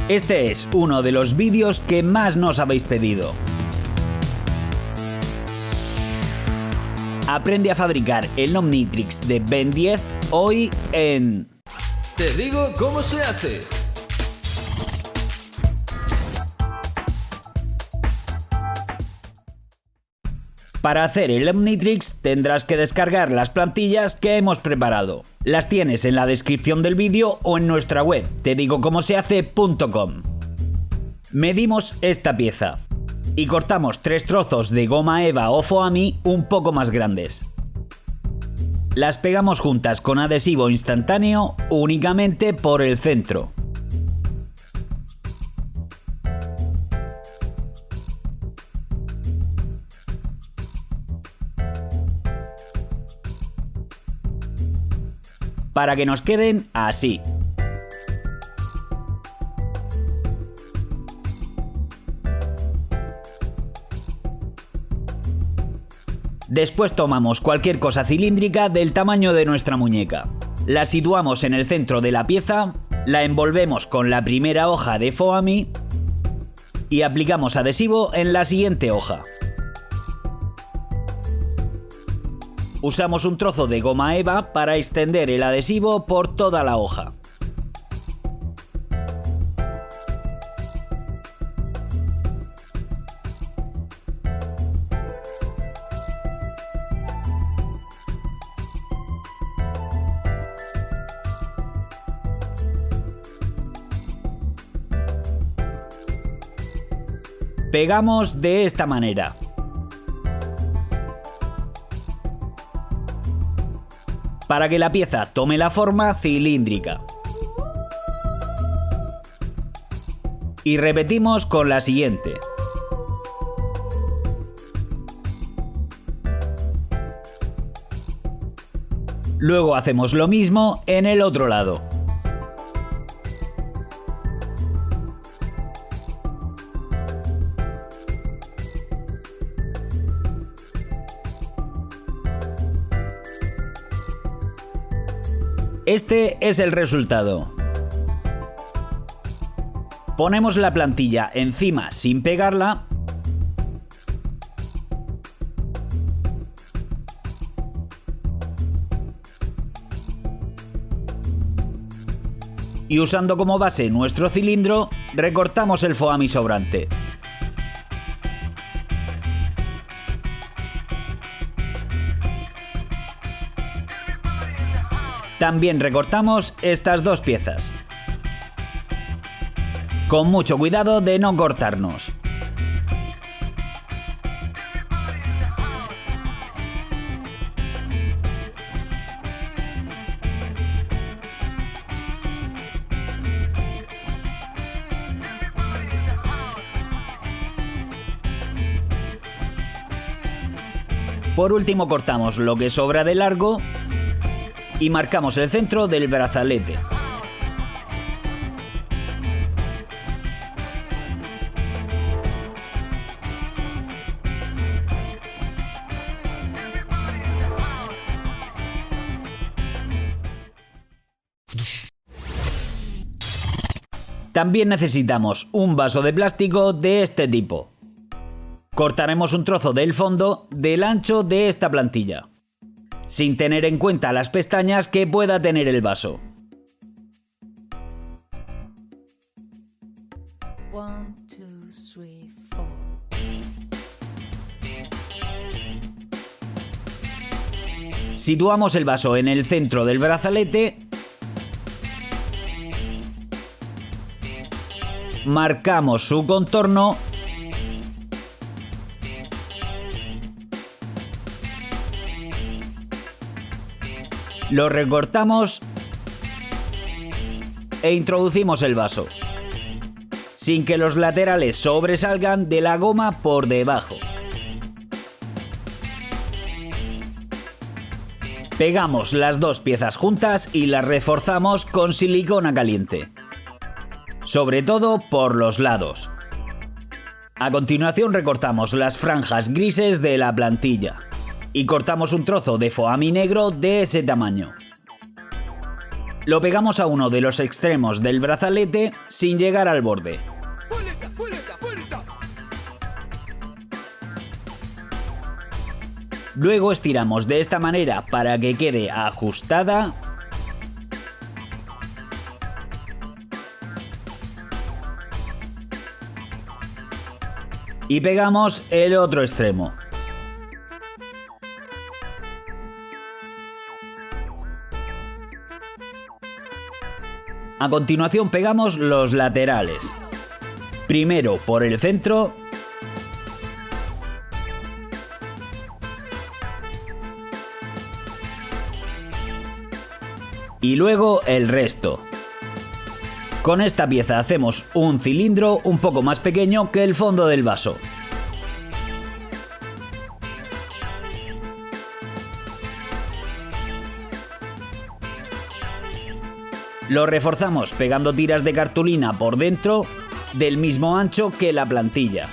Este es uno de los vídeos que más nos habéis pedido. Aprende a fabricar el Omnitrix de Ben 10 hoy en... Te digo cómo se hace. Para hacer el Omnitrix tendrás que descargar las plantillas que hemos preparado. Las tienes en la descripción del vídeo o en nuestra web, tedigocomosehacecom. Medimos esta pieza y cortamos 3 trozos de goma eva o foamy un poco más grandes. Las pegamos juntas con adhesivo instantáneo únicamente por el centro. Para que nos queden así. Después tomamos cualquier cosa cilíndrica del tamaño de nuestra muñeca. La situamos en el centro de la pieza, la envolvemos con la primera hoja de foamy y aplicamos adhesivo en la siguiente hoja. Usamos un trozo de goma eva para extender el adhesivo por toda la hoja. Pegamos de esta manera. Para que la pieza tome la forma cilíndrica. Y repetimos con la siguiente. Luego hacemos lo mismo en el otro lado. Este es el resultado. Ponemos la plantilla encima sin pegarla. Y usando como base nuestro cilindro, recortamos el foamy sobrante. También recortamos estas dos piezas. Con mucho cuidado de no cortarnos. Por último cortamos lo que sobra de largo y marcamos el centro del brazalete. También necesitamos un vaso de plástico de este tipo. Cortaremos un trozo del fondo del ancho de esta plantilla, sin tener en cuenta las pestañas que pueda tener el vaso. Situamos el vaso en el centro del brazalete. Marcamos su contorno. Lo recortamos e introducimos el vaso, sin que los laterales sobresalgan de la goma por debajo. Pegamos las dos piezas juntas y las reforzamos con silicona caliente, sobre todo por los lados. A continuación recortamos las franjas grises de la plantilla y cortamos un trozo de foamy negro de ese tamaño. Lo pegamos a uno de los extremos del brazalete sin llegar al borde. Luego estiramos de esta manera para que quede ajustada. Y pegamos el otro extremo. A continuación pegamos los laterales. Primero por el centro. Y luego el resto. Con esta pieza hacemos un cilindro un poco más pequeño que el fondo del vaso. Lo reforzamos pegando tiras de cartulina por dentro del mismo ancho que la plantilla.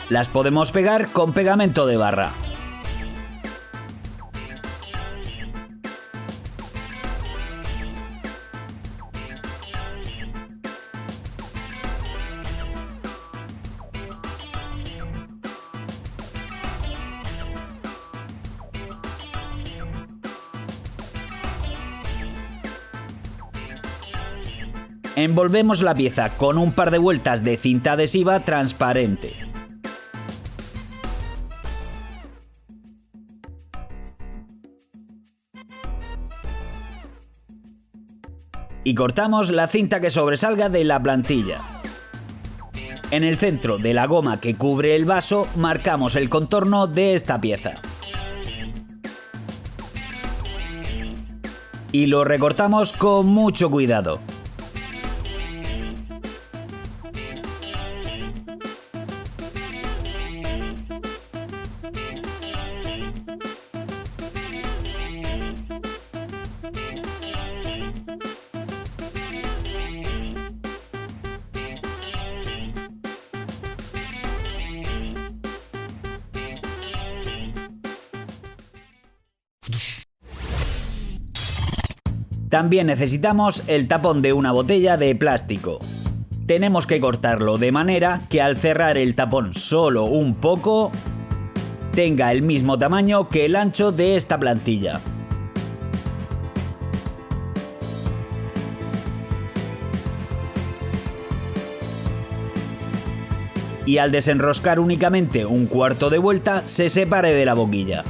Las podemos pegar con pegamento de barra. Envolvemos la pieza con un par de vueltas de cinta adhesiva transparente. Y cortamos la cinta que sobresalga de la plantilla. En el centro de la goma que cubre el vaso marcamos el contorno de esta pieza. Y lo recortamos con mucho cuidado. También necesitamos el tapón de una botella de plástico. Tenemos que cortarlo de manera que al cerrar el tapón solo un poco, tenga el mismo tamaño que el ancho de esta plantilla. Y al desenroscar únicamente un cuarto de vuelta, se separe de la boquilla.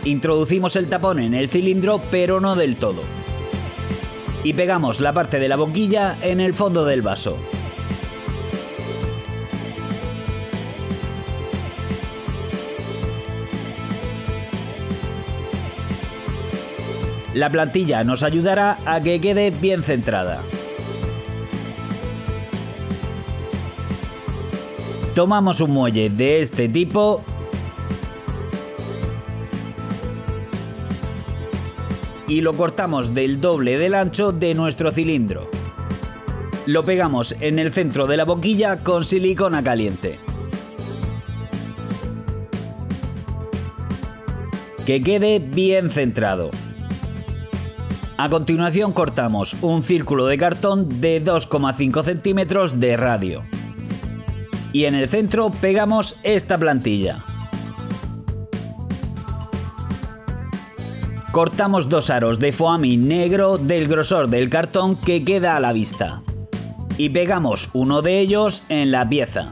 Introducimos el tapón en el cilindro, pero no del todo. Y pegamos la parte de la boquilla en el fondo del vaso. La plantilla nos ayudará a que quede bien centrada. Tomamos un muelle de este tipo y lo cortamos del doble del ancho de nuestro cilindro. Lo pegamos en el centro de la boquilla con silicona caliente. Que quede bien centrado. A continuación cortamos un círculo de cartón de 2,5 centímetros de radio. Y en el centro pegamos esta plantilla. Cortamos 2 aros de foamy negro del grosor del cartón que queda a la vista. Y pegamos uno de ellos en la pieza.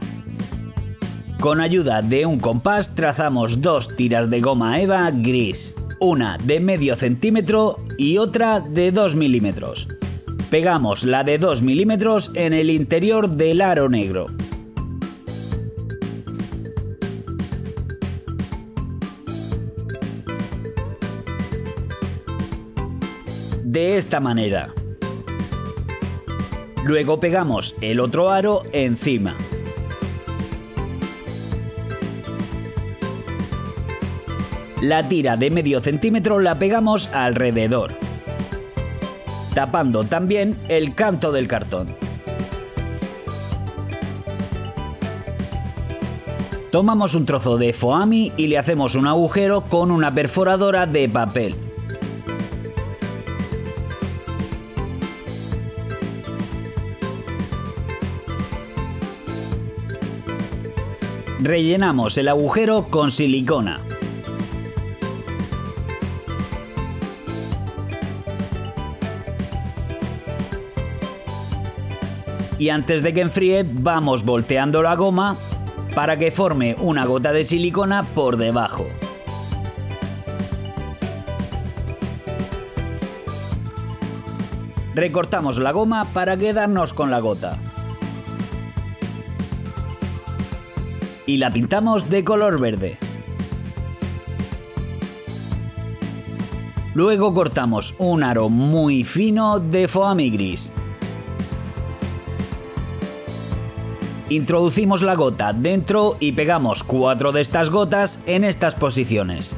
Con ayuda de un compás trazamos 2 tiras de goma eva gris. Una de medio centímetro y otra de 2 milímetros. Pegamos la de 2 milímetros en el interior del aro negro. De esta manera. Luego pegamos el otro aro encima. La tira de medio centímetro la pegamos alrededor, tapando también el canto del cartón. Tomamos un trozo de foamy y le hacemos un agujero con una perforadora de papel. Rellenamos el agujero con silicona. Y antes de que enfríe, vamos volteando la goma para que forme una gota de silicona por debajo. Recortamos la goma para quedarnos con la gota. Y la pintamos de color verde. Luego cortamos un aro muy fino de foamy gris. Introducimos la gota dentro y pegamos 4 de estas gotas en estas posiciones.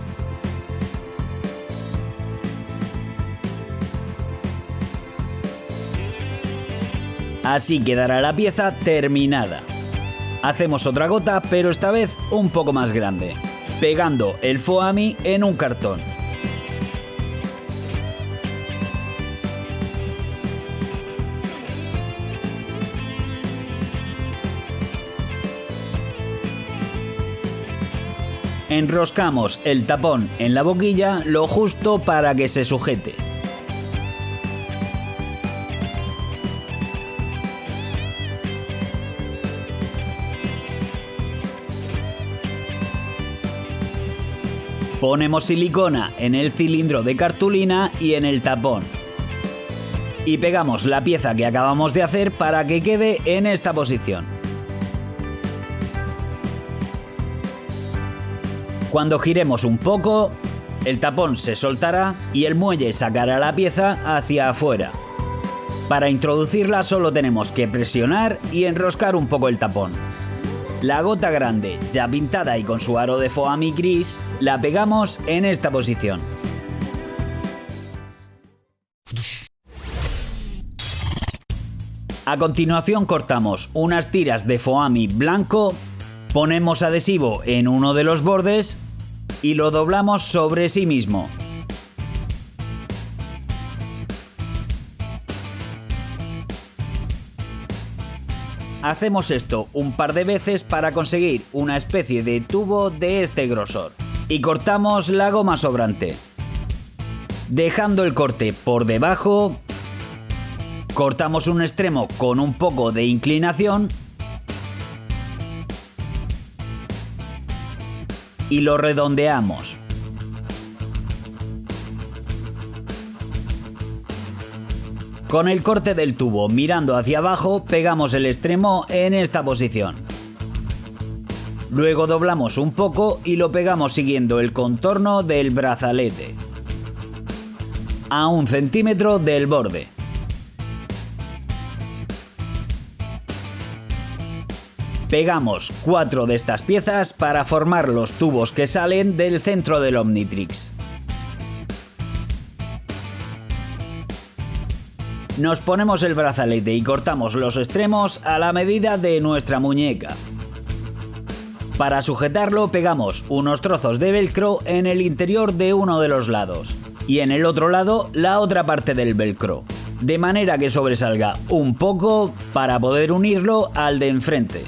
Así quedará la pieza terminada. Hacemos otra gota, pero esta vez un poco más grande, pegando el foamy en un cartón. Enroscamos el tapón en la boquilla lo justo para que se sujete. Ponemos silicona en el cilindro de cartulina y en el tapón. Y pegamos la pieza que acabamos de hacer para que quede en esta posición. Cuando giremos un poco, el tapón se soltará y el muelle sacará la pieza hacia afuera. Para introducirla solo tenemos que presionar y enroscar un poco el tapón. La gota grande, ya pintada y con su aro de foamy gris, la pegamos en esta posición. A continuación cortamos unas tiras de foamy blanco, ponemos adhesivo en uno de los bordes y lo doblamos sobre sí mismo. Hacemos esto un par de veces para conseguir una especie de tubo de este grosor. Y cortamos la goma sobrante. Dejando el corte por debajo, cortamos un extremo con un poco de inclinación y lo redondeamos. Con el corte del tubo mirando hacia abajo, pegamos el extremo en esta posición. Luego doblamos un poco y lo pegamos siguiendo el contorno del brazalete, a 1 centímetro del borde. Pegamos 4 de estas piezas para formar los tubos que salen del centro del Omnitrix. Nos ponemos el brazalete y cortamos los extremos a la medida de nuestra muñeca. Para sujetarlo pegamos unos trozos de velcro en el interior de uno de los lados y en el otro lado la otra parte del velcro, de manera que sobresalga un poco para poder unirlo al de enfrente.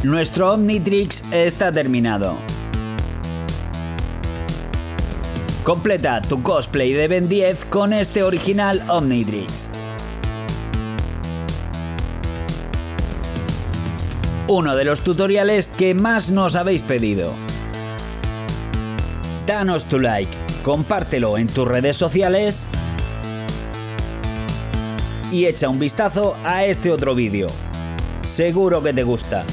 Nuestro Omnitrix está terminado. Completa tu cosplay de Ben 10 con este original Omnitrix. Uno de los tutoriales que más nos habéis pedido. Danos tu like, compártelo en tus redes sociales y echa un vistazo a este otro vídeo. Seguro que te gusta.